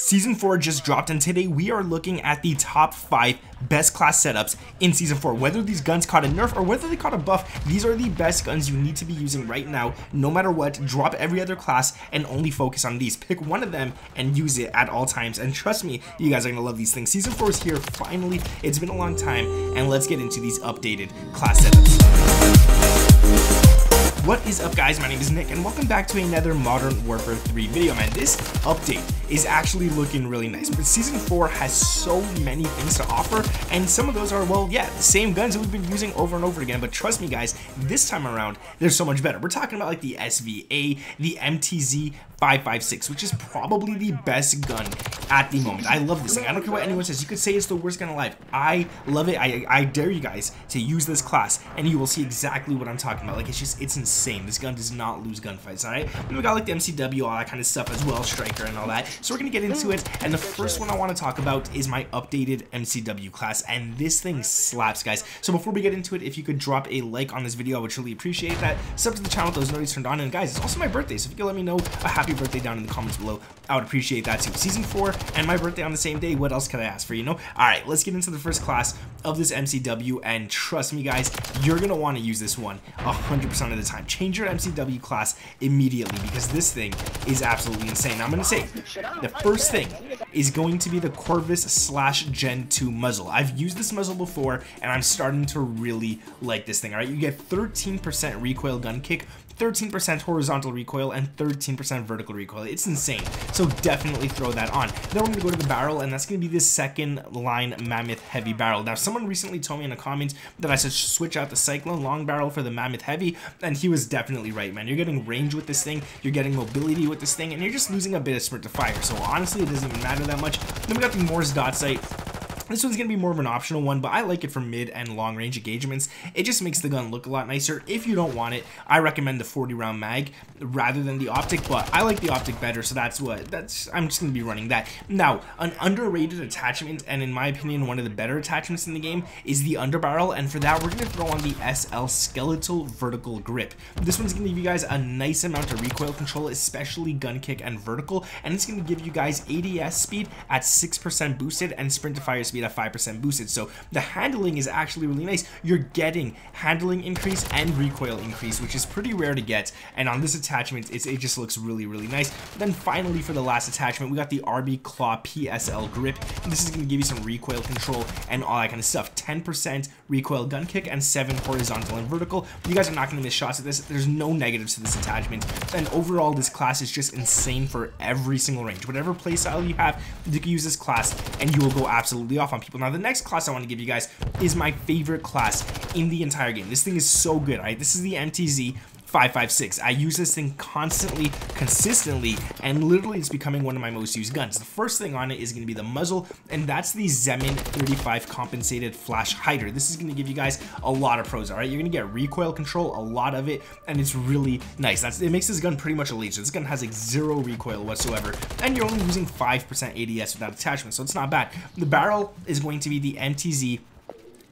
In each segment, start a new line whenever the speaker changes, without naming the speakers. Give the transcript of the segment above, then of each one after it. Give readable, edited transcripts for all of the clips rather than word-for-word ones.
Season 4 just dropped, and today we are looking at the top 5 best class setups in Season 4. Whether these guns caught a nerf or whether they caught a buff, these are the best guns you need to be using right now. No matter what, drop every other class and only focus on these. Pick one of them and use it at all times, and trust me, you guys are going to love these things. Season 4 is here, finally. It's been a long time, and let's get into these updated class setups. What is up, guys? My name is Nick, and welcome back to another Modern Warfare 3 video, man. This update is actually looking really nice, but Season 4 has so many things to offer, and some of those are, well, yeah, the same guns that we've been using over and over again, but trust me, guys, this time around, they're so much better. We're talking about, like, the SVA, the MTZ 556, which is probably the best gun at the moment. I love this thing. I don't care what anyone says. You could say it's the worst gun alive. I love it. I dare you guys to use this class, and you will see exactly what I'm talking about. Like, it's insane. This gun does not lose gunfights, alright? And we got, like, the MCW, all that kind of stuff as well, Striker and all that. So we're gonna get into it, and the first one I want to talk about is my updated MCW class, and this thing slaps, guys. So before we get into it, if you could drop a like on this video, I would truly appreciate that. Sub to the channel with those notifications turned on, and guys, it's also my birthday, so if you could let me know a happy birthday down in the comments below, I would appreciate that too. Season 4 and my birthday on the same day, what else could I ask for, you know? Alright, let's get into the first class of this MCW, and trust me, guys, you're gonna want to use this one 100% of the time. Change your MCW class immediately, because this thing is absolutely insane. Now, I'm gonna say the first thing is going to be the Corvus / Gen 2 muzzle. I've used this muzzle before, and I'm starting to really like this thing. Alright, you get 13% recoil gun kick, 13% horizontal recoil, and 13% vertical recoil. It's insane, so definitely throw that on. Then we're gonna go to the barrel, and that's gonna be the second line Mammoth Heavy barrel. Now, someone recently told me in the comments that I should switch out the Cyclone long barrel for the Mammoth Heavy, and he was definitely right, man. You're getting range with this thing, you're getting mobility with this thing, and you're just losing a bit of sprint to fire, so honestly, it doesn't even matter that much. Then we got the Morse dot sight. This one's going to be more of an optional one, but I like it for mid and long range engagements. It just makes the gun look a lot nicer. If you don't want it, I recommend the 40 round mag rather than the optic, but I like the optic better, so I'm just going to be running that. Now, an underrated attachment, and in my opinion, one of the better attachments in the game, is the underbarrel, and for that, we're going to throw on the SL Skeletal Vertical Grip. This one's going to give you guys a nice amount of recoil control, especially gun kick and vertical, and it's going to give you guys ADS speed at 6% boosted and sprint to fire speed at 5% boosted, so the handling is actually really nice. You're getting handling increase and recoil increase, which is pretty rare to get, and on this attachment it just looks really nice. Then finally, for the last attachment, we got the RB Claw PSL grip. This is going to give you some recoil control and all that kind of stuff. 10% recoil gun kick and 7 horizontal and vertical. You guys are not going to miss shots at this. There's no negatives to this attachment, and overall this class is just insane for every single range. Whatever playstyle you have, you can use this class and you will go absolutely off on people. Now, the next class I want to give you guys is my favorite class in the entire game. This thing is so good, right? This is the MTZ 556. I use this thing constantly, consistently, and literally it's becoming one of my most used guns. The first thing on it is going to be the muzzle, and that's the Zemin 35 compensated flash hider. This is going to give you guys a lot of pros, all right? You're going to get recoil control, a lot of it, and it's really nice. It makes this gun pretty much a laser. This gun has like 0 recoil whatsoever, and you're only using 5% ADS without attachment, so it's not bad. The barrel is going to be the MTZ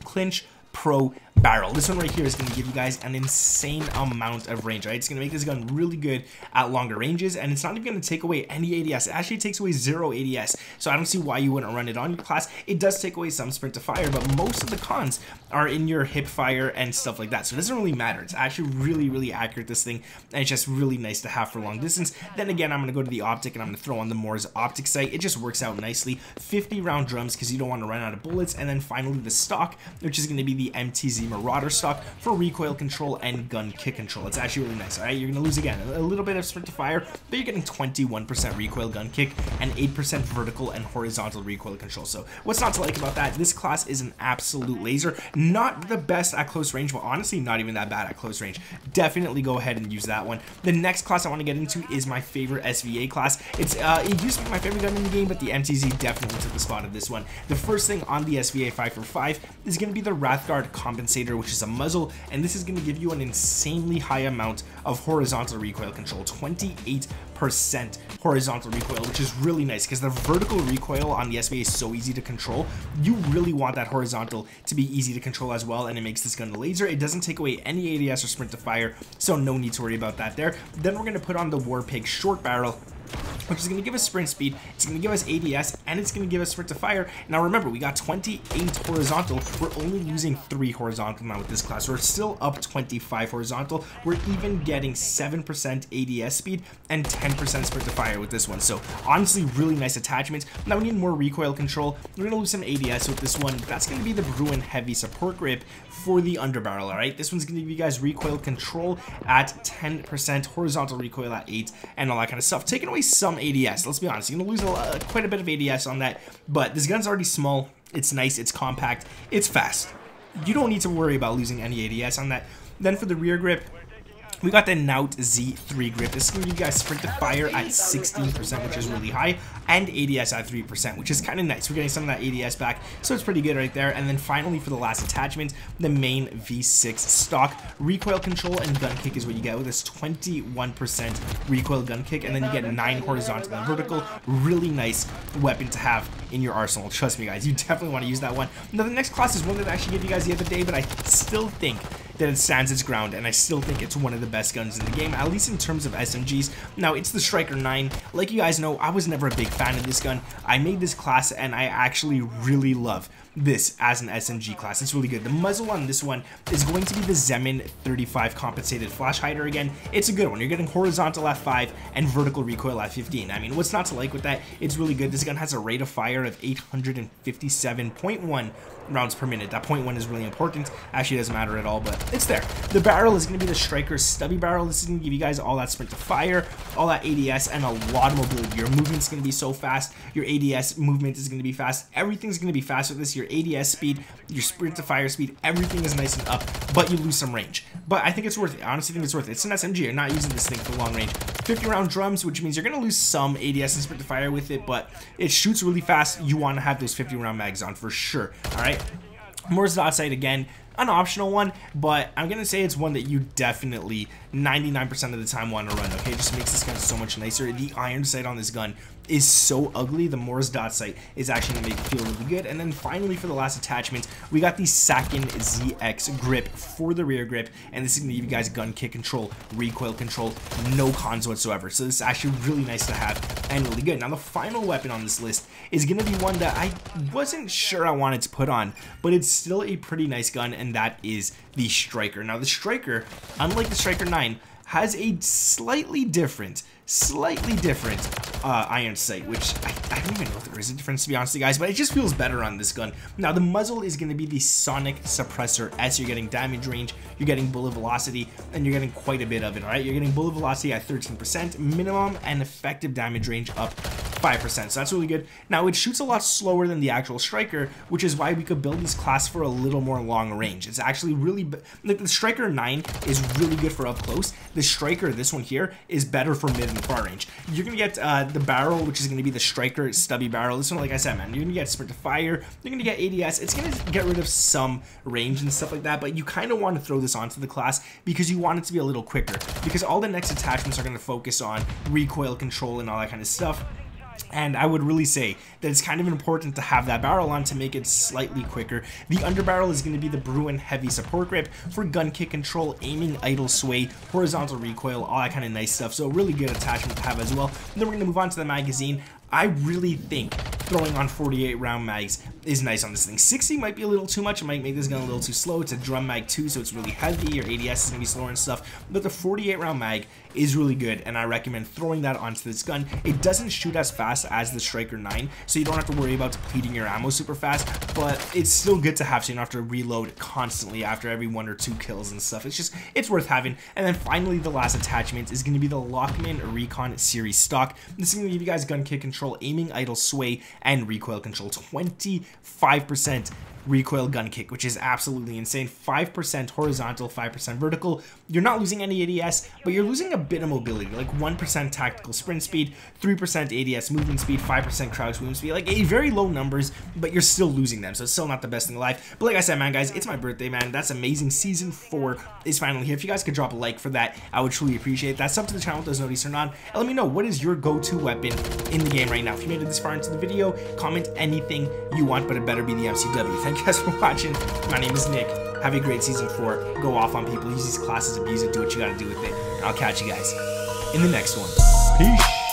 Clinch Pro barrel. This one right here is going to give you guys an insane amount of range, right? It's going to make this gun really good at longer ranges, and it's not even going to take away any ADS. It actually takes away 0 ADS, so I don't see why you wouldn't run it on your class. It does take away some sprint to fire, but most of the cons are in your hip fire and stuff like that, so it doesn't really matter. It's actually really accurate, this thing, and it's just really nice to have for long distance. Then again, I'm going to go to the optic, and I'm going to throw on the Morse optic sight. It just works out nicely. 50 round drums, because you don't want to run out of bullets, and then finally the stock, which is going to be the MTZ Marauder stock for recoil control and gun kick control. It's actually really nice, alright? You're going to lose again a little bit of sprint to fire, but you're getting 21% recoil gun kick and 8% vertical and horizontal recoil control. So what's not to like about that? This class is an absolute laser. Not the best at close range, but honestly not even that bad at close range. Definitely go ahead and use that one. The next class I want to get into is my favorite SVA class. It used to be my favorite gun in the game, but the MTZ definitely took the spot of this one. The first thing on the SVA 5x5 is going to be the Wrathguard compensator, which is a muzzle, and this is going to give you an insanely high amount of horizontal recoil control, 28% horizontal recoil, which is really nice because the vertical recoil on the SVA is so easy to control. You really want that horizontal to be easy to control as well, and it makes this gun a laser. It doesn't take away any ADS or sprint to fire, so no need to worry about that there. Then we're going to put on the Warpig short barrel, which is going to give us sprint speed, it's going to give us ADS, and it's going to give us sprint to fire. Now remember, we got 28 horizontal. We're only losing 3 horizontal now with this class. We're still up 25 horizontal. We're even getting 7% ADS speed and 10% sprint to fire with this one. So honestly, really nice attachments. Now we need more recoil control. We're going to lose some ADS with this one. That's going to be the Bruin heavy support grip for the underbarrel, all right? This one's going to give you guys recoil control at 10%, horizontal recoil at 8, and all that kind of stuff. Taking away some ADS, let's be honest. You're going to lose quite a bit of ADS on that, but this gun's already small. It's nice, it's compact, it's fast. You don't need to worry about losing any ADS on that. Then for the rear grip, we got the Naut Z3 grip. This is going to give you guys sprint to fire at 16%, which is really high, and ADS at 3%, which is kind of nice. We're getting some of that ADS back, so it's pretty good right there. And then finally, for the last attachment, the main V6 stock recoil control and gun kick is what you get with this 21% recoil gun kick, and then you get 9 horizontal and vertical. Really nice weapon to have in your arsenal. Trust me, guys, you definitely want to use that one. Now, the next class is one that I actually gave you guys the other day, but I still think that it stands its ground, and I still think it's one of the best guns in the game, at least in terms of SMGs. Now, it's the Striker 9. Like you guys know, I was never a big fan of this gun. I made this class, and I actually really love this as an SMG class. It's really good. The muzzle on this one is going to be the Zemin 35 compensated flash hider again. It's a good one. You're getting horizontal at 5 and vertical recoil at 15. I mean, what's not to like with that? It's really good. This gun has a rate of fire of 857.1 rounds per minute. That 0.1 is really important. Actually, it doesn't matter at all, but it's there. The barrel is going to be the Striker stubby barrel. This is going to give you guys all that sprint to fire, all that ADS, and a lot of mobility. Your movement's going to be so fast. Your ADS movement is going to be fast. Everything's going to be fast with this. Your ADS speed, your sprint to fire speed, everything is nice and up, but you lose some range. But I think it's worth it. I honestly think it's worth it. It's an SMG. You're not using this thing for long range. 50 round drums, which means you're going to lose some ADS and sprint to fire with it, but it shoots really fast. You want to have those 50 round mags on for sure. All right. Moore's dot sight again, an optional one, but I'm gonna say it's one that you definitely 99% of the time want to run. Okay, it just makes this gun so much nicer. The iron sight on this gun is so ugly. The Moore's dot sight is actually gonna make it feel really good. And then finally, for the last attachment, we got the Sakin ZX grip for the rear grip, and this is gonna give you guys gun kick control, recoil control, no cons whatsoever. So this is actually really nice to have and really good. Now the final weapon on this list is gonna be one that I wasn't sure I wanted to put on, but it's still a pretty nice gun, and that is the Striker. Now the Striker, unlike the Striker 9, has a slightly different iron sight, which I don't even know if there is a difference, to be honest with you guys, but it just feels better on this gun. Now the muzzle is going to be the Sonic Suppressor S. You're getting damage range, you're getting bullet velocity, and you're getting quite a bit of it. All right, you're getting bullet velocity at 13%, minimum and effective damage range up 5%, so that's really good. Now it shoots a lot slower than the actual Striker, which is why we could build this class for a little more long range. It's actually really like the Striker 9 is really good for up close. The Striker, this one here, is better for mid and far range. You're gonna get the barrel, which is gonna be the Striker stubby barrel. This one, like I said, man, you're gonna get sprint to fire, you're gonna get ADS. It's gonna get rid of some range and stuff like that, but you kind of want to throw this onto the class because you want it to be a little quicker, because all the next attachments are gonna focus on recoil control and all that kind of stuff. And I would really say that it's kind of important to have that barrel on to make it slightly quicker. The underbarrel is going to be the Bruin heavy support grip for gun kick control, aiming, idle sway, horizontal recoil, all that kind of nice stuff. So a really good attachment to have as well. And then we're going to move on to the magazine. I really think throwing on 48 round mags is nice on this thing. 60 might be a little too much. It might make this gun a little too slow. It's a drum mag too, so it's really heavy. Your ADS is going to be slower and stuff. But the 48 round mag is really good, and I recommend throwing that onto this gun. It doesn't shoot as fast as the Striker 9, so you don't have to worry about depleting your ammo super fast, but it's still good to have, so you don't have to reload constantly after every 1 or 2 kills and stuff. It's worth having. And then finally, the last attachment is going to be the Lockman Recon Series stock. This is going to give you guys gun kick control, aiming, idle sway, and recoil control. 25% recoil gun kick, which is absolutely insane. 5% horizontal, 5% vertical. You're not losing any ADS, but you're losing a bit of mobility, like 1% tactical sprint speed, 3% ADS movement speed, 5% crouch movement speed, like very low numbers, but you're still losing them, so it's still not the best thing alive. But like I said, man, guys, it's my birthday, man. That's amazing. Season 4 is finally here. If you guys could drop a like for that, I would truly appreciate it. That's sub to the channel with those notices turned on, and let me know, what is your go-to weapon in the game right now? If you made it this far into the video, comment anything you want, but it better be the MCW. Thank you guys for watching. My name is Nick. Have a great season 4. Go off on people. Use these classes, abuse it, do what you gotta do with it. And I'll catch you guys in the next one. Peace.